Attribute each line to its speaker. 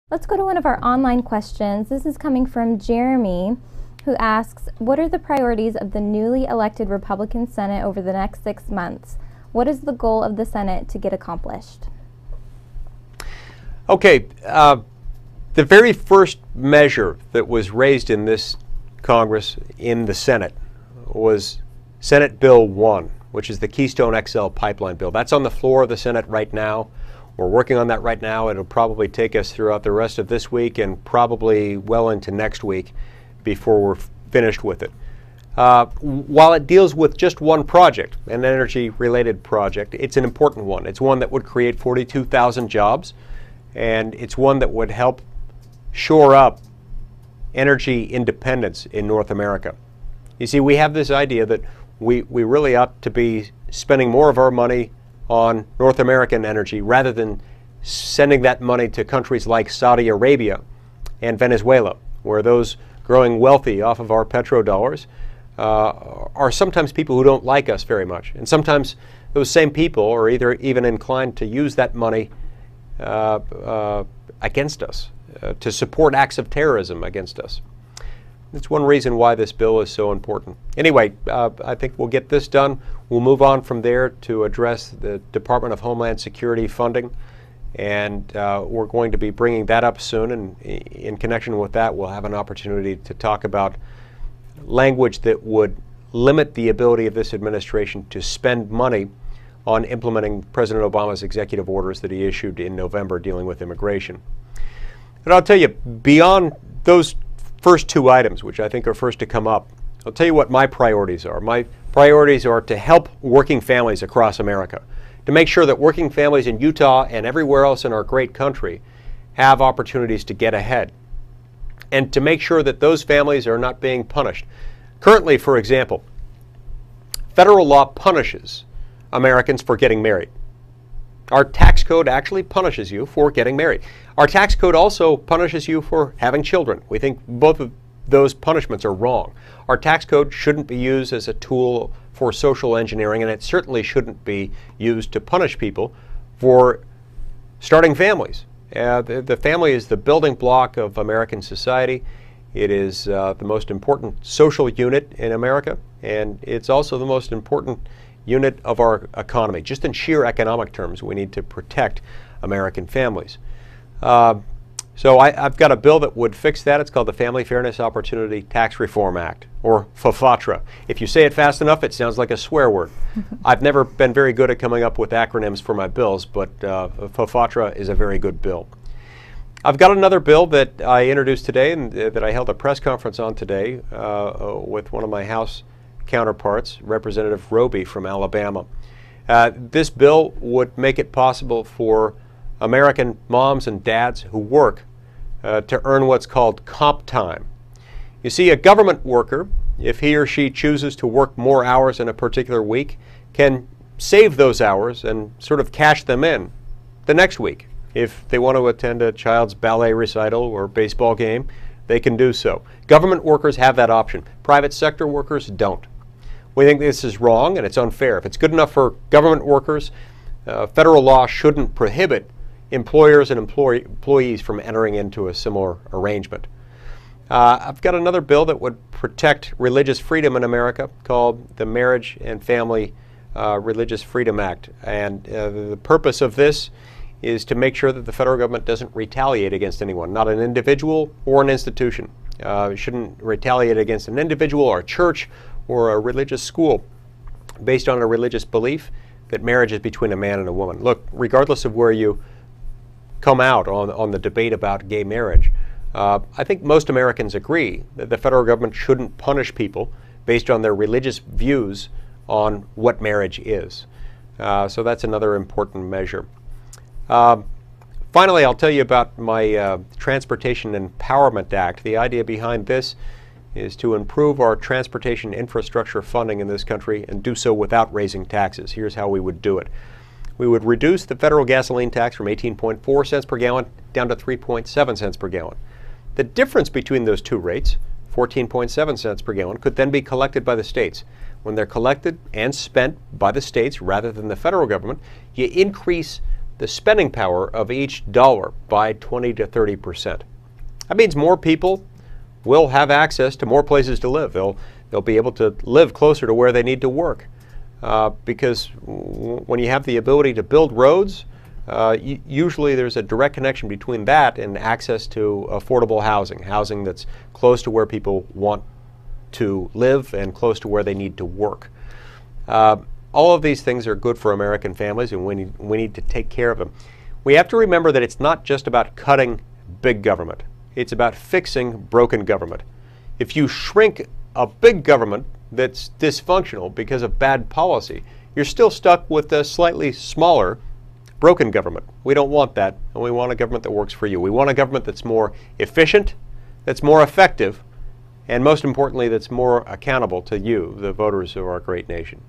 Speaker 1: Let's go to one of our online questions. This is coming from Jeremy, who asks, what are the priorities of the newly elected Republican Senate over the next 6 months? What is the goal of the Senate to get accomplished?
Speaker 2: Okay, the very first measure that was raised in this Congress in the Senate was Senate Bill 1, which is the Keystone XL pipeline bill. That's on the floor of the Senate right now. We're working on that right now. It'll probably take us throughout the rest of this week and probably well into next week before we're finished with it. While it deals with just one project, an energy-related project, it's an important one. It's one that would create 42,000 jobs, and it's one that would help shore up energy independence in North America. You see, we have this idea that we really ought to be spending more of our money on North American energy rather than sending that money to countries like Saudi Arabia and Venezuela, where those growing wealthy off of our petrodollars are sometimes people who don't like us very much. And sometimes those same people are even inclined to use that money against us, to support acts of terrorism against us. That's one reason why this bill is so important. Anyway, I think we'll get this done. We'll move on from there to address the Department of Homeland Security funding, and we're going to be bringing that up soon, and in connection with that we'll have an opportunity to talk about language that would limit the ability of this administration to spend money on implementing President Obama's executive orders that he issued in November dealing with immigration. But I'll tell you, beyond those first two items, which I think are first to come up, I'll tell you what my priorities are. My priorities are to help working families across America, to make sure that working families in Utah and everywhere else in our great country have opportunities to get ahead, and to make sure that those families are not being punished. Currently, for example, federal law punishes Americans for getting married. Our tax code actually punishes you for getting married. Our tax code also punishes you for having children. We think both of those punishments are wrong. Our tax code shouldn't be used as a tool for social engineering, and it certainly shouldn't be used to punish people for starting families. The family is the building block of American society. It is the most important social unit in America, and it's also the most important unit of our economy. Just in sheer economic terms, we need to protect American families. So I've got a bill that would fix that. It's called the Family Fairness Opportunity Tax Reform Act, or FFATRA. If you say it fast enough, it sounds like a swear word. I've never been very good at coming up with acronyms for my bills, but FFATRA is a very good bill. I've got another bill that I introduced today and that I held a press conference on today with one of my House counterparts, Representative Roby from Alabama. This bill would make it possible for American moms and dads who work to earn what's called comp time. You see, a government worker, if he or she chooses to work more hours in a particular week, can save those hours and sort of cash them in the next week. If they want to attend a child's ballet recital or baseball game, they can do so. Government workers have that option. Private sector workers don't. We think this is wrong and it's unfair. If it's good enough for government workers, federal law shouldn't prohibit employers and employees from entering into a similar arrangement. I've got another bill that would protect religious freedom in America called the Marriage and Family Religious Freedom Act. And the purpose of this is to make sure that the federal government doesn't retaliate against anyone, not an individual or an institution. It shouldn't retaliate against an individual or a church or a religious school based on a religious belief that marriage is between a man and a woman. Look, regardless of where you come out on the debate about gay marriage, I think most Americans agree that the federal government shouldn't punish people based on their religious views on what marriage is. So that's another important measure. Finally, I'll tell you about my Transportation Empowerment Act. The idea behind this is to improve our transportation infrastructure funding in this country and do so without raising taxes. Here's how we would do it. We would reduce the federal gasoline tax from 18.4 cents per gallon down to 3.7 cents per gallon. The difference between those two rates, 14.7 cents per gallon, could then be collected by the states. When they're collected and spent by the states rather than the federal government, you increase the spending power of each dollar by 20 to 30%. That means more people will have access to more places to live. They'll be able to live closer to where they need to work. Because when you have the ability to build roads, usually there's a direct connection between that and access to affordable housing that's close to where people want to live and close to where they need to work. All of these things are good for American families, and we need to take care of them. We have to remember that it's not just about cutting big government. It's about fixing broken government. If you shrink a big government that's dysfunctional because of bad policy, you're still stuck with a slightly smaller, broken government. We don't want that, and we want a government that works for you. We want a government that's more efficient, that's more effective, and most importantly, that's more accountable to you, the voters of our great nation.